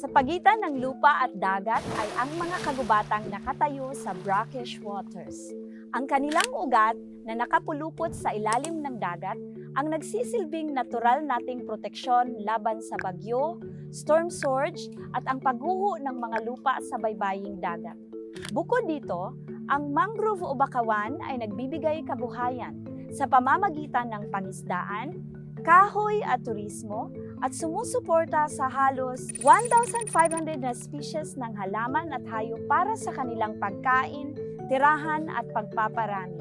Sa pagitan ng lupa at dagat ay ang mga kagubatang nakatayo sa brackish waters. Ang kanilang ugat na nakapulupot sa ilalim ng dagat ang nagsisilbing natural nating proteksyon laban sa bagyo, storm surge at ang pagguho ng mga lupa sa baybaying dagat. Bukod dito, ang mangrove o bakawan ay nagbibigay kabuhayan sa pamamagitan ng pangisdaan, kahoy at turismo at sumusuporta sa halos 1,500 na species ng halaman at hayop para sa kanilang pagkain, tirahan at pagpaparami.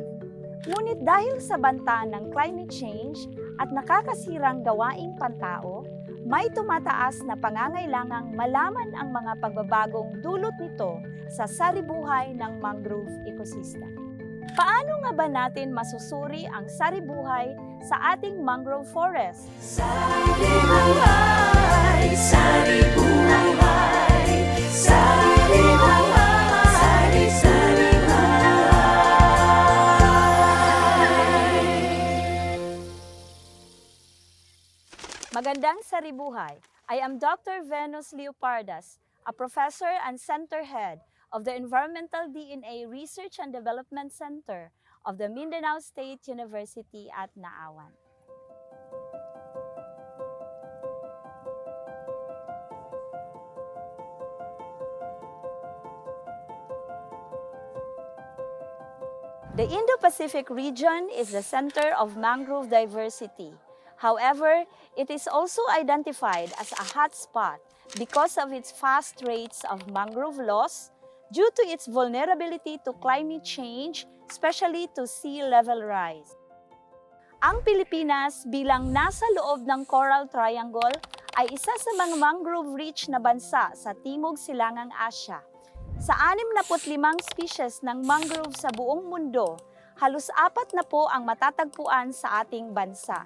Ngunit dahil sa banta ng climate change at nakakasirang gawaing pantao, may tumataas na pangangailangang malaman ang mga pagbabagong dulot nito sa saribuhay ng mangrove ecosystem. Paano nga ba natin masusuri ang saribuhay sa ating mangrove forest? Saribuhay, saribuhay, saribuhay, saribuhay. Magandang saribuhay! I am Dr. Venus Leopardas, a professor and center head of the Environmental DNA Research and Development Center of the Mindanao State University at Naawan. The Indo-Pacific region is the center of mangrove diversity. However, it is also identified as a hotspot because of its fast rates of mangrove loss due to its vulnerability to climate change, especially to sea level rise. Ang Pilipinas bilang nasa loob ng Coral Triangle ay isa sa mga mangrove-rich na bansa sa Timog Silangang Asya. Sa 65 species ng mangrove sa buong mundo, halos 4 na po ang matatagpuan sa ating bansa.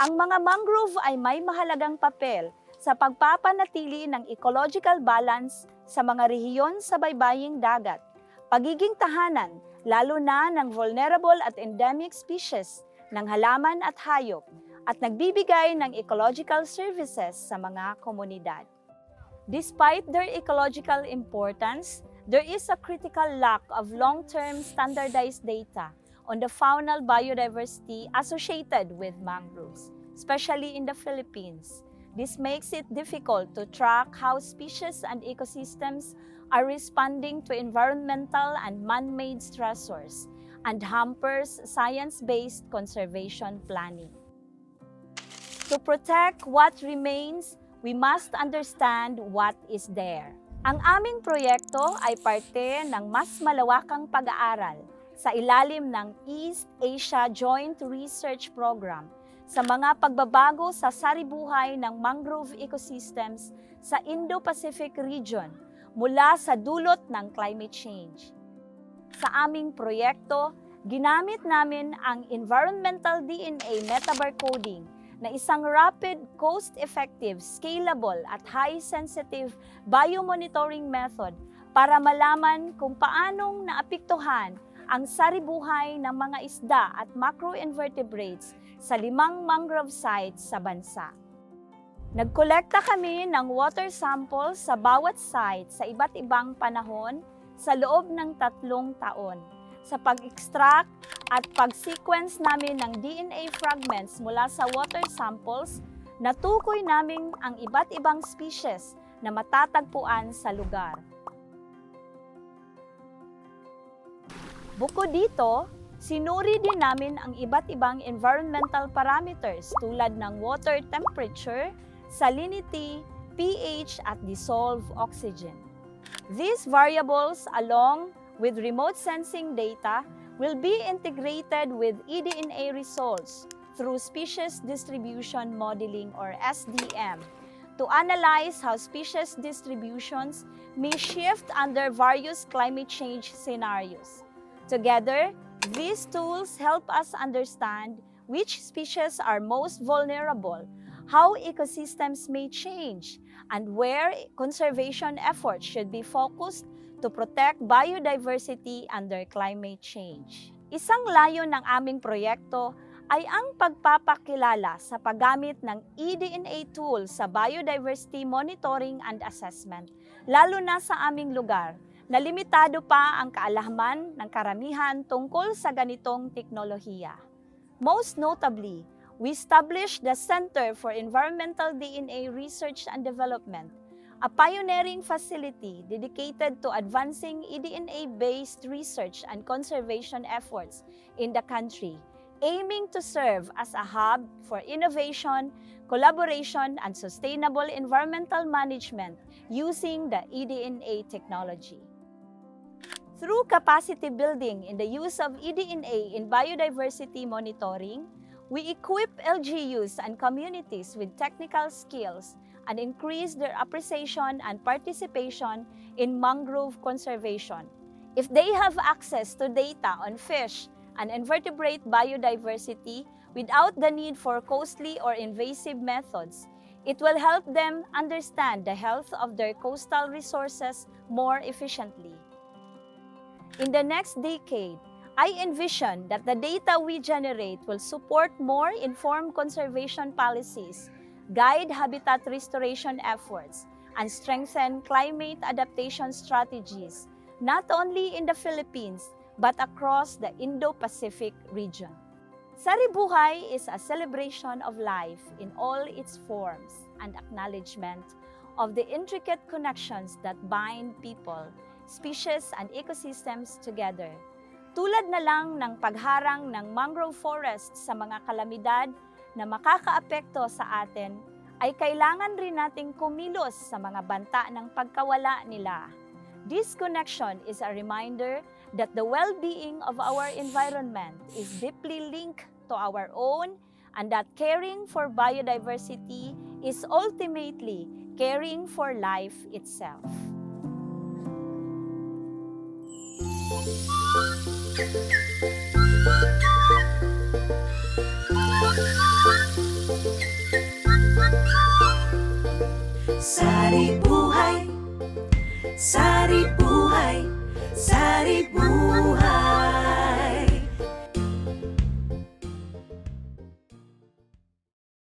Ang mga mangrove ay may mahalagang papel sa pagpapanatili ng ecological balance sa mga rehiyon sa baybaying dagat, pagiging tahanan lalo na ng vulnerable at endemic species ng halaman at hayop, at nagbibigay ng ecological services sa mga komunidad. Despite their ecological importance, there is a critical lack of long-term standardized data on the faunal biodiversity associated with mangroves, especially in the Philippines. This makes it difficult to track how species and ecosystems are responding to environmental and man-made stressors and hampers science-based conservation planning. To protect what remains, we must understand what is there. Ang aming proyekto ay parte ng mas malawakang pag-aaral sa ilalim ng East Asia Joint Research Program sa mga pagbabago sa saribuhay ng mangrove ecosystems sa Indo-Pacific region mula sa dulot ng climate change. Sa aming proyekto, ginamit namin ang environmental DNA metabarcoding na isang rapid, cost-effective, scalable at high-sensitive biomonitoring method para malaman kung paanong naapektuhan ang saribuhay ng mga isda at macroinvertebrates sa 5 mangrove sites sa bansa. Nagkolekta kami ng water samples sa bawat site sa iba't ibang panahon sa loob ng 3 taon. Sa pag-extract at pag-sequence namin ng DNA fragments mula sa water samples, natukoy namin ang iba't ibang species na matatagpuan sa lugar. Bukod dito, sinuri din namin ang iba't ibang environmental parameters tulad ng water temperature, salinity, pH at dissolved oxygen. These variables, along with remote sensing data, will be integrated with eDNA results through species distribution modeling or SDM to analyze how species distributions may shift under various climate change scenarios. Together, these tools help us understand which species are most vulnerable, how ecosystems may change, and where conservation efforts should be focused to protect biodiversity under climate change. Isang layo ng aming proyekto ay ang pagpapakilala sa paggamit ng eDNA tool sa biodiversity monitoring and assessment, lalo na sa aming lugar na limitado pa ang kaalaman ng karamihan tungkol sa ganitong teknolohiya. Most notably, we established the Center for Environmental DNA Research and Development, a pioneering facility dedicated to advancing eDNA-based research and conservation efforts in the country, aiming to serve as a hub for innovation, collaboration, and sustainable environmental management using the eDNA technology. Through capacity building in the use of eDNA in biodiversity monitoring, we equip LGUs and communities with technical skills and increase their appreciation and participation in mangrove conservation. If they have access to data on fish and invertebrate biodiversity without the need for costly or invasive methods, it will help them understand the health of their coastal resources more efficiently. In the next decade, I envision that the data we generate will support more informed conservation policies, guide habitat restoration efforts, and strengthen climate adaptation strategies, not only in the Philippines, but across the Indo-Pacific region. Saribuhay is a celebration of life in all its forms and acknowledgement of the intricate connections that bind people, species, and ecosystems together. Tulad na lang ng pagharang ng mangrove forest sa mga kalamidad na makakaapekto sa atin, ay kailangan rin nating kumilos sa mga banta ng pagkawala nila. This connection is a reminder that the well-being of our environment is deeply linked to our own, and that caring for biodiversity is ultimately caring for life itself. Sari buhay, sari buhay, sari buhay.